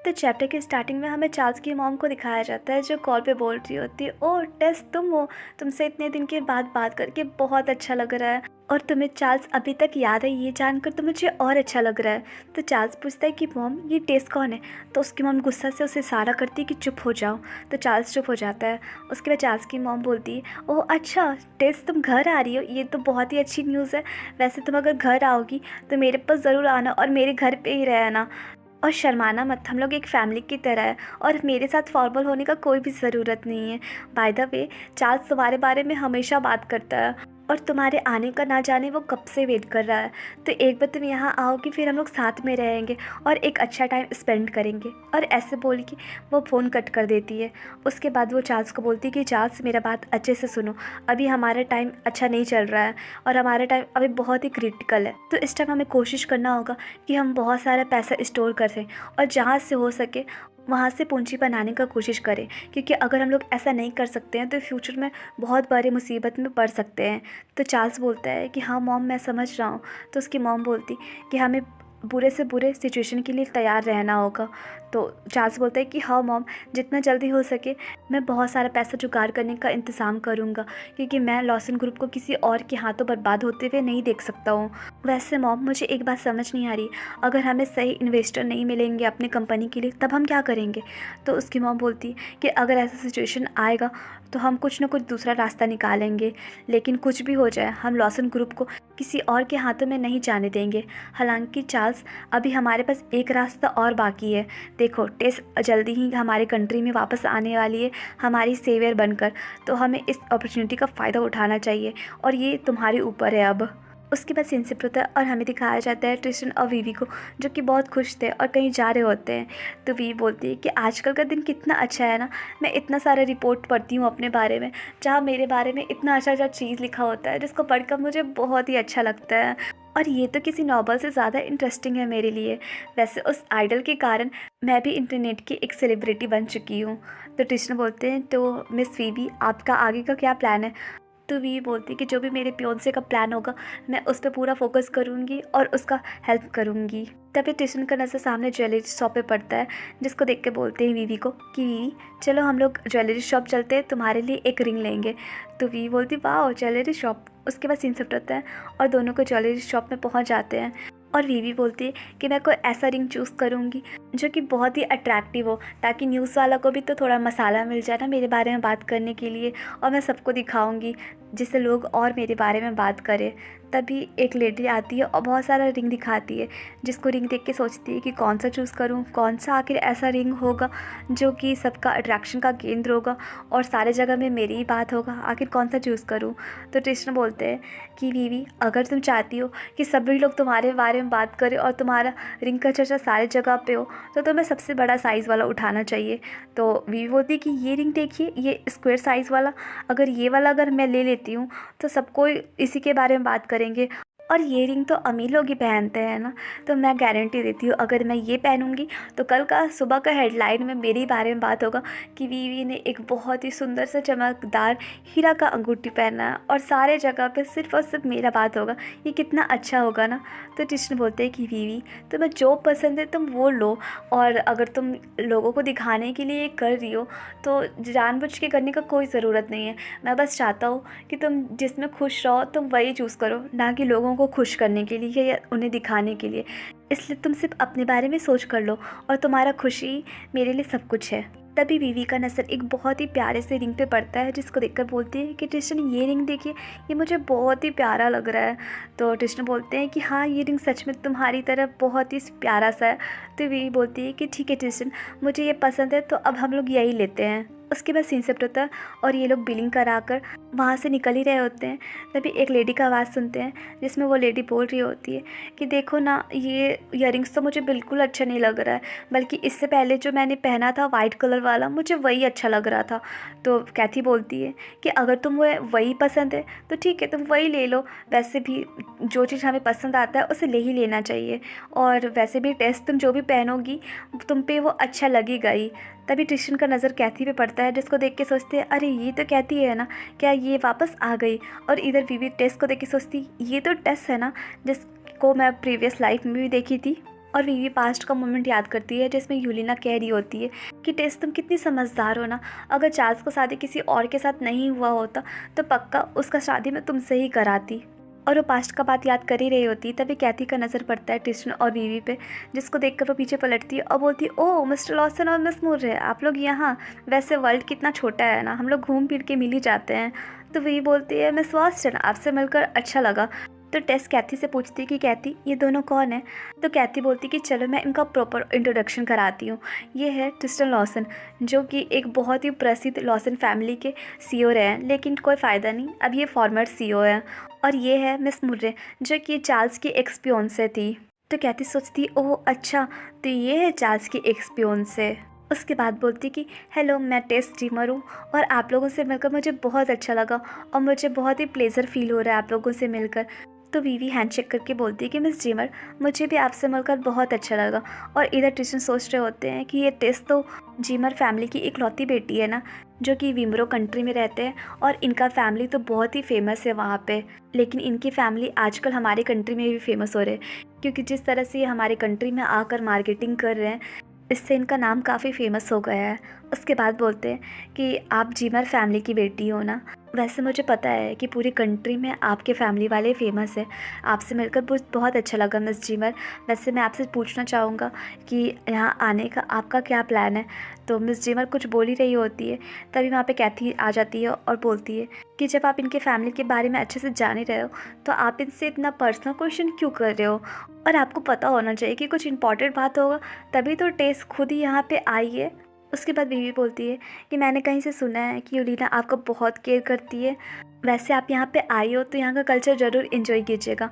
तो चैप्टर के स्टार्टिंग में हमें चार्ल्स की मॉम को दिखाया जाता है जो कॉल पे बोल रही होती है, ओह टेस तुम हो, तुमसे इतने दिन के बाद बात करके बहुत अच्छा लग रहा है और तुम्हें चार्ल्स अभी तक याद है, ये जानकर तो मुझे और अच्छा लग रहा है। तो चार्ल्स पूछता है कि मॉम ये टेस कौन है। तो उसकी मॉम गुस्सा से उसे इशारा करती है कि चुप हो जाओ। तो चार्ल्स चुप हो जाता है। उसके बाद चार्ल्स की मॉम बोलती है, ओह अच्छा टेस तुम घर आ रही हो, ये तो बहुत ही अच्छी न्यूज़ है। वैसे तुम अगर घर आओगी तो मेरे पास ज़रूर आना और मेरे घर पे ही रहना और शर्माना मत, हम लोग एक फैमिली की तरह है और मेरे साथ फॉर्मल होने का कोई भी ज़रूरत नहीं है। बाय द वे चार्ल्स तुम्हारे बारे में हमेशा बात करता है और तुम्हारे आने का ना जाने वो कब से वेट कर रहा है। तो एक बार तुम यहाँ आओगी फिर हम लोग साथ में रहेंगे और एक अच्छा टाइम स्पेंड करेंगे। और ऐसे बोल के वो फ़ोन कट कर देती है। उसके बाद वो चार्ल्स को बोलती है कि चार्ल्स मेरा बात अच्छे से सुनो, अभी हमारा टाइम अच्छा नहीं चल रहा है और हमारा टाइम अभी बहुत ही क्रिटिकल है। तो इस टाइम हमें कोशिश करना होगा कि हम बहुत सारा पैसा स्टोर कर सकें और जहाँ से हो सके वहाँ से पूंजी बनाने का कोशिश करें, क्योंकि अगर हम लोग ऐसा नहीं कर सकते हैं तो फ्यूचर में बहुत बड़ी मुसीबत में पड़ सकते हैं। तो चार्ल्स बोलता है कि हाँ मॉम मैं समझ रहा हूँ। तो उसकी मॉम बोलती कि हमें बुरे से बुरे सिचुएशन के लिए तैयार रहना होगा। तो चार्ल्स बोलता है कि हाँ मॉम, जितना जल्दी हो सके मैं बहुत सारा पैसा जुगाड़ करने का इंतज़ाम करूँगा, क्योंकि मैं लॉसन ग्रुप को किसी और के हाथों बर्बाद होते हुए नहीं देख सकता हूँ। वैसे मॉम मुझे एक बात समझ नहीं आ रही, अगर हमें सही इन्वेस्टर नहीं मिलेंगे अपनी कंपनी के लिए तब हम क्या करेंगे। तो उसकी मॉम बोलती है कि अगर ऐसा सिचुएशन आएगा तो हम कुछ ना कुछ दूसरा रास्ता निकालेंगे, लेकिन कुछ भी हो जाए हम लॉसन ग्रुप को किसी और के हाथों में नहीं जाने देंगे। हालांकि चार्ल्स अभी हमारे पास एक रास्ता और बाकी है। देखो टेस जल्दी ही हमारे कंट्री में वापस आने वाली है हमारी सेवियर बनकर, तो हमें इस अपॉर्चुनिटी का फ़ायदा उठाना चाहिए और ये तुम्हारे ऊपर है अब। उसके बाद सीन शिफ्ट होता है और हमें दिखाया जाता है ट्रिस्टन और वीवी को, जो कि बहुत खुश थे और कहीं जा रहे होते हैं। तो वीवी बोलती है कि आजकल का दिन कितना अच्छा है ना, मैं इतना सारा रिपोर्ट पढ़ती हूँ अपने बारे में जहाँ मेरे बारे में इतना अच्छा अच्छा चीज़ लिखा होता है जिसको पढ़कर मुझे बहुत ही अच्छा लगता है और ये तो किसी नॉवल से ज़्यादा इंटरेस्टिंग है मेरे लिए। वैसे उस आइडल के कारण मैं भी इंटरनेट की एक सेलिब्रिटी बन चुकी हूँ। तो ट्रिस्टन बोलते हैं, तो मिस वीवी आपका आगे का क्या प्लान है। तो वी बोलती कि जो भी मेरे पियोंसे का प्लान होगा मैं उस पर पूरा फोकस करूँगी और उसका हेल्प करूँगी। तभी ट्रिस्टन का नज़र सामने ज्वेलरी शॉप पे पड़ता है, जिसको देख के बोलते हैं वीवी को कि वीवी चलो हम लोग ज्वेलरी शॉप चलते हैं, तुम्हारे लिए एक रिंग लेंगे। तो वीवी बोलती वाह ज्वेलरी शॉप। उसके बाद सीन शिफ्ट होता है और दोनों को ज्वेलरी शॉप में पहुँच जाते हैं और वीवी बोलती है कि मैं कोई ऐसा रिंग चूज़ करूँगी जो कि बहुत ही अट्रैक्टिव हो, ताकि न्यूज़ वाला को भी तो थोड़ा मसाला मिल जाए ना मेरे बारे में बात करने के लिए और मैं सबको दिखाऊंगी जिससे लोग और मेरे बारे में बात करें। तभी एक लेडी आती है और बहुत सारा रिंग दिखाती है, जिसको रिंग देख के सोचती है कि कौन सा चूज़ करूँ, कौन सा आखिर ऐसा रिंग होगा जो कि सबका अट्रैक्शन का केंद्र होगा और सारे जगह में मेरी ही बात होगा, आखिर कौन सा चूज़ करूँ। तो ट्रिस्टन बोलते हैं कि वीवी अगर तुम चाहती हो कि सभी लोग तुम्हारे बारे में बात करें और तुम्हारा रिंग का चर्चा सारी जगह पे हो तो तुम्हें सबसे बड़ा साइज़ वाला उठाना चाहिए। तो वीवी बोलती है कि ये रिंग देखिए, ये स्क्वायर साइज़ वाला, अगर ये वाला अगर मैं ले लेती हूँ तो सबको इसी के बारे में बात करेंगे और ये रिंग तो अमीर लोग ही पहनते हैं ना। तो मैं गारंटी देती हूँ अगर मैं ये पहनूंगी तो कल का सुबह का हेडलाइन में मेरे बारे में बात होगा कि वीवी ने एक बहुत ही सुंदर सा चमकदार हीरा का अंगूठी पहना है और सारे जगह पे सिर्फ और सिर्फ मेरा बात होगा। ये कितना अच्छा होगा ना। तो ट्रिस्टन बोलते हैं कि वीवी तुम्हें जो पसंद है तुम वो लो, और अगर तुम लोगों को दिखाने के लिए कर रही हो तो जानबूझ के करने का कोई ज़रूरत नहीं है। मैं बस चाहता हूँ कि तुम जिसमें खुश रहो तुम वही चूज़ करो, ना कि लोगों को खुश करने के लिए या उन्हें दिखाने के लिए। इसलिए तुम सिर्फ अपने बारे में सोच कर लो और तुम्हारा खुशी मेरे लिए सब कुछ है। तभी वीवी का नज़र एक बहुत ही प्यारे से रिंग पे पड़ता है, जिसको देखकर बोलती है कि ट्रिस्टन ये रिंग देखिए, ये मुझे बहुत ही प्यारा लग रहा है। तो ट्रिस्टन बोलते हैं कि हाँ ये रिंग सच में तुम्हारी तरह बहुत ही प्यारा सा है। तो वीवी बोलती है कि ठीक है ट्रिस्टन, मुझे ये पसंद है तो अब हम लोग यही लेते हैं। उसके बाद सीन शिफ्ट होता है और ये लोग बिलिंग कराकर वहाँ से निकल ही रहे होते हैं। तभी एक लेडी का आवाज़ सुनते हैं, जिसमें वो लेडी बोल रही होती है कि देखो ना ये इयररिंग्स तो मुझे बिल्कुल अच्छा नहीं लग रहा है, बल्कि इससे पहले जो मैंने पहना था वाइट कलर वाला मुझे वही अच्छा लग रहा था। तो कैथी बोलती है कि अगर तुम्हें वही पसंद है तो ठीक है तुम वही ले लो, वैसे भी जो चीज़ हमें पसंद आता है उसे ले ही लेना चाहिए, और वैसे भी टेस्ट तुम जो भी पहनोगी तुम पे वो अच्छा लगेगा ही। तभी ट्रिस्टन का नज़र कैथी पे पड़ता है, जिसको देख के सोचते हैं अरे ये तो कैथी है ना, क्या ये वापस आ गई। और इधर वीवी टेस को देख के सोचती ये तो टेस है ना, जिसको मैं प्रीवियस लाइफ में भी देखी थी। और वीवी पास्ट का मोमेंट याद करती है जिसमें यूलिना कह रही होती है कि टेस तुम कितनी समझदार हो ना, अगर चार्ल्स को शादी किसी और के साथ नहीं हुआ होता तो पक्का उसका शादी मैं तुमसे ही कराती। और वो पास्ट का बात याद कर ही रही होती तभी कैथी का नज़र पड़ता है ट्रिस्टन और वीवी पे, जिसको देखकर वो पीछे पलटती है और बोलती है ओह मिस्टर लॉसन और मिस मूर आप लोग यहाँ। वैसे वर्ल्ड कितना छोटा है ना, हम लोग घूम फिर के मिल ही जाते हैं। तो वीवी बोलती है मिस वॉस्टन आपसे मिलकर अच्छा लगा। तो टेस कैथी से पूछती है कि कैथी ये दोनों कौन है। तो कैथी बोलती कि चलो मैं इनका प्रॉपर इंट्रोडक्शन कराती हूँ। ये है ट्रिस्टन लॉसन जो कि एक बहुत ही प्रसिद्ध लॉसन फैमिली के सीईओ रहे हैं, लेकिन कोई फ़ायदा नहीं, अब ये फॉर्मर सीईओ है। और ये है मिस मुर्रे जो कि चार्ल्स की एक्स फियोंसे थी। तो कैथी सोचती ओह अच्छा, तो ये है चार्ल्स की एक्स फियोंसे। उसके बाद बोलती कि हेलो मैं टेस ड्रीमर हूँ और आप लोगों से मिलकर मुझे बहुत अच्छा लगा और मुझे बहुत ही प्लेजर फील हो रहा है आप लोगों से मिलकर। तो वीवी हैंडशेक करके बोलती है कि मिस ड्रीमर मुझे भी आपसे मिलकर बहुत अच्छा लगा। और इधर ट्रिस्टन सोच रहे होते हैं कि ये टेस तो ड्रीमर फैमिली की इकलौती बेटी है ना, जो कि विमरो कंट्री में रहते हैं और इनका फैमिली तो बहुत ही फेमस है वहाँ पे। लेकिन इनकी फैमिली आजकल हमारे कंट्री में भी फेमस हो रहे हैं, क्योंकि जिस तरह से ये हमारे कंट्री में आकर मार्केटिंग कर रहे हैं इससे इनका नाम काफ़ी फेमस हो गया है। उसके बाद बोलते हैं कि आप जीमर फैमिली की बेटी हो ना, वैसे मुझे पता है कि पूरी कंट्री में आपके फैमिली वाले फेमस है। आपसे मिलकर बहुत अच्छा लगा मिस जीमर। वैसे मैं आपसे पूछना चाहूँगा कि यहाँ आने का आपका क्या प्लान है। तो मिस जीमर कुछ बोल ही रही होती है तभी वहाँ पे कैथी आ जाती है और बोलती है कि जब आप इनके फैमिली के बारे में अच्छे से जान ही रहे हो तो आप इनसे इतना पर्सनल क्वेश्चन क्यों कर रहे हो, और आपको पता होना चाहिए कि कुछ इंपॉर्टेंट बात होगा तभी तो टेस खुद ही यहाँ पे आई है। उसके बाद बीवी बोलती है कि मैंने कहीं से सुना है कि यूलिना आपको बहुत केयर करती है, वैसे आप यहाँ पे आई हो तो यहाँ का कल्चर ज़रूर एंजॉय कीजिएगा।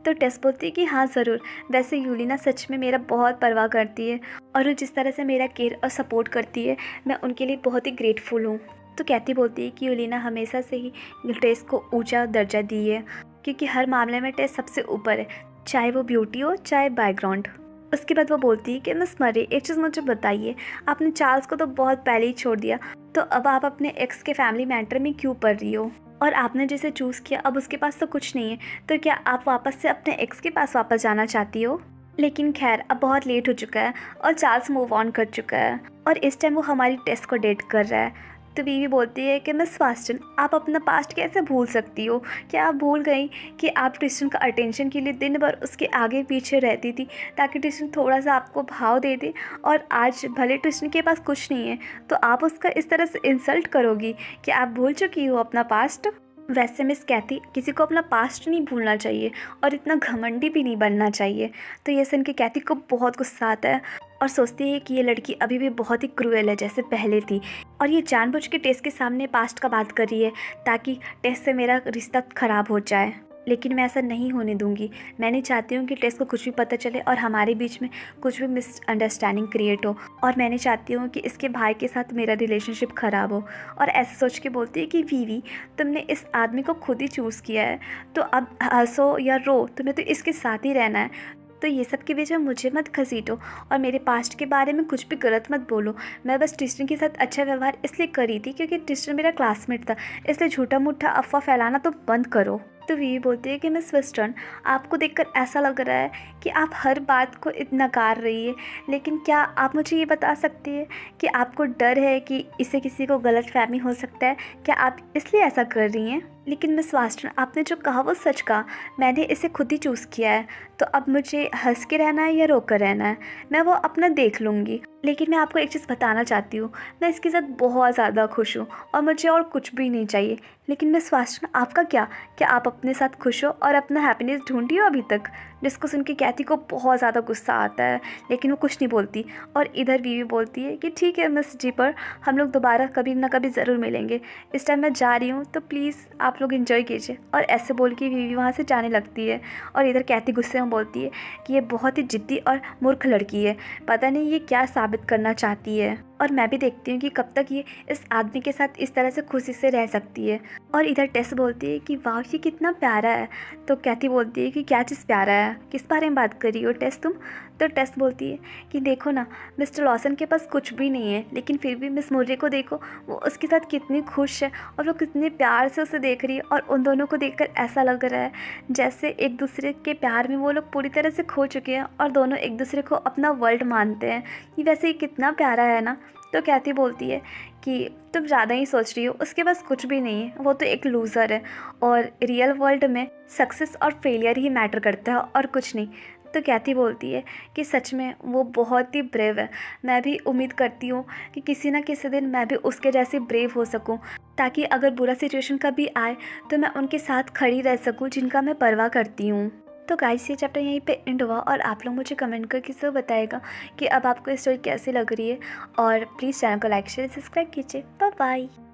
तो टेस बोलती है कि हाँ ज़रूर, वैसे यूलिना सच में मेरा बहुत परवाह करती है और वो जिस तरह से मेरा केयर और सपोर्ट करती है मैं उनके लिए बहुत ही ग्रेटफुल हूँ। तो कैथी बोलती है कि यूलिना हमेशा से ही टेस को ऊँचा दर्जा दी है, क्योंकि हर मामले में टेस सबसे ऊपर है, चाहे वो ब्यूटी हो चाहे बैकग्राउंड। उसके बाद वो बोलती है कि मिस मरी एक चीज़ मुझे बताइए, आपने चार्ल्स को तो बहुत पहले ही छोड़ दिया, तो अब आप अपने एक्स के फैमिली मैटर में क्यों पड़ रही हो, और आपने जिसे चूज़ किया अब उसके पास तो कुछ नहीं है, तो क्या आप वापस से अपने एक्स के पास वापस जाना चाहती हो। लेकिन खैर अब बहुत लेट हो चुका है और चार्ल्स मूव ऑन कर चुका है और इस टाइम वो हमारी टेस्ट को डेट कर रहा है। तो बीवी बोलती है कि मिस वास्टन आप अपना पास्ट कैसे भूल सकती हो, क्या आप भूल गई कि आप ट्रिस्टन का अटेंशन के लिए दिन भर उसके आगे पीछे रहती थी ताकि ट्रिस्टन थोड़ा सा आपको भाव दे दे, और आज भले ट्रिस्टन के पास कुछ नहीं है तो आप उसका इस तरह से इंसल्ट करोगी कि आप भूल चुकी हो अपना पास्ट। वैसे मिस कैथी किसी को अपना पास्ट नहीं भूलना चाहिए और इतना घमंडी भी नहीं बनना चाहिए। तो ये सुन के कैथी को बहुत गुस्सा आता है और सोचती है कि ये लड़की अभी भी बहुत ही क्रूएल है जैसे पहले थी, और ये जानबूझ के टेस के सामने पास्ट का बात कर रही है ताकि टेस से मेरा रिश्ता ख़राब हो जाए। लेकिन मैं ऐसा नहीं होने दूंगी। मैं नहीं चाहती हूँ कि टेस को कुछ भी पता चले और हमारे बीच में कुछ भी मिसअंडरस्टैंडिंग क्रिएट हो, और मैं नहीं चाहती हूँ कि इसके भाई के साथ मेरा रिलेशनशिप ख़राब हो। और ऐसे सोच के बोलती है कि वीवी तुमने इस आदमी को खुद ही चूज़ किया है, तो अब हंसो या रो तुम्हें तो इसके साथ ही रहना है। तो ये सब के बीच में मुझे मत घसीटो और मेरे पास्ट के बारे में कुछ भी गलत मत बोलो। मैं बस ट्रिस्टन के साथ अच्छा व्यवहार इसलिए करी थी क्योंकि ट्रिस्टन मेरा क्लासमेट था, इसलिए झूठा मूठा अफवाह फैलाना तो बंद करो। तो वी बोलती है कि मिस वेस्टर्न आपको देखकर ऐसा लग रहा है कि आप हर बात को नकार रही है, लेकिन क्या आप मुझे ये बता सकती है कि आपको डर है कि इसे किसी को गलतफहमी हो सकता है, क्या आप इसलिए ऐसा कर रही हैं। लेकिन मिस वास्टन आपने जो कहा वो सच कहा, मैंने इसे खुद ही चूज़ किया है, तो अब मुझे हंस के रहना है या रो कर रहना है, मैं वो अपना देख लूँगी। लेकिन मैं आपको एक चीज़ बताना चाहती हूँ, मैं इसके साथ बहुत ज़्यादा खुश हूँ और मुझे और कुछ भी नहीं चाहिए। लेकिन मिस वास्टन आपका क्या आप अपने साथ खुश हो और अपना हैप्पीनेस ढूंढी हो अभी तक। जिसको सुन के कैथी को बहुत ज़्यादा गुस्सा आता है, लेकिन वो कुछ नहीं बोलती। और इधर वीवी बोलती है कि ठीक है मिस जीपर, हम लोग दोबारा कभी ना कभी ज़रूर मिलेंगे, इस टाइम मैं जा रही हूँ तो प्लीज़ आप लोग एंजॉय कीजिए। और ऐसे बोल के वीवी वहाँ से जाने लगती है। और इधर कैथी गुस्से में बोलती है कि ये बहुत ही जिद्दी और मूर्ख लड़की है, पता नहीं ये क्या साबित करना चाहती है। और मैं भी देखती हूँ कि कब तक ये इस आदमी के साथ इस तरह से खुशी से रह सकती है। और इधर टेस बोलती है कि वाह ये कितना प्यारा है। तो कैथी बोलती है कि क्या चीज़ प्यारा है, किस बारे में बात कर रही हो टेस तुम। तो टेस बोलती है कि देखो ना, मिस्टर लॉसन के पास कुछ भी नहीं है, लेकिन फिर भी मिस मुर्रे को देखो, वो उसके साथ कितनी खुश है और वो कितने प्यार से उसे देख रही है। और उन दोनों को देखकर ऐसा लग रहा है जैसे एक दूसरे के प्यार में वो लोग पूरी तरह से खो चुके हैं और दोनों एक दूसरे को अपना वर्ल्ड मानते हैं। ये वैसे ही कितना प्यारा है ना। तो कैथी बोलती है कि तुम ज़्यादा ही सोच रही हो, उसके पास कुछ भी नहीं है, वो तो एक लूज़र है और रियल वर्ल्ड में सक्सेस और फेलियर ही मैटर करता है और कुछ नहीं। तो कैथी बोलती है कि सच में वो बहुत ही ब्रेव है। मैं भी उम्मीद करती हूँ कि किसी ना किसी दिन मैं भी उसके जैसे ब्रेव हो सकूँ, ताकि अगर बुरा सिचुएशन कभी आए तो मैं उनके साथ खड़ी रह सकूँ जिनका मैं परवाह करती हूँ। तो गाइस ये चैप्टर यहीं पे एंड हुआ और आप लोग मुझे कमेंट करके ज़रूर बताएगा कि अब आपको ये स्टोरी कैसी लग रही है। और प्लीज़ चैनल को लाइक शेयर सब्सक्राइब कीजिए। Bye bye.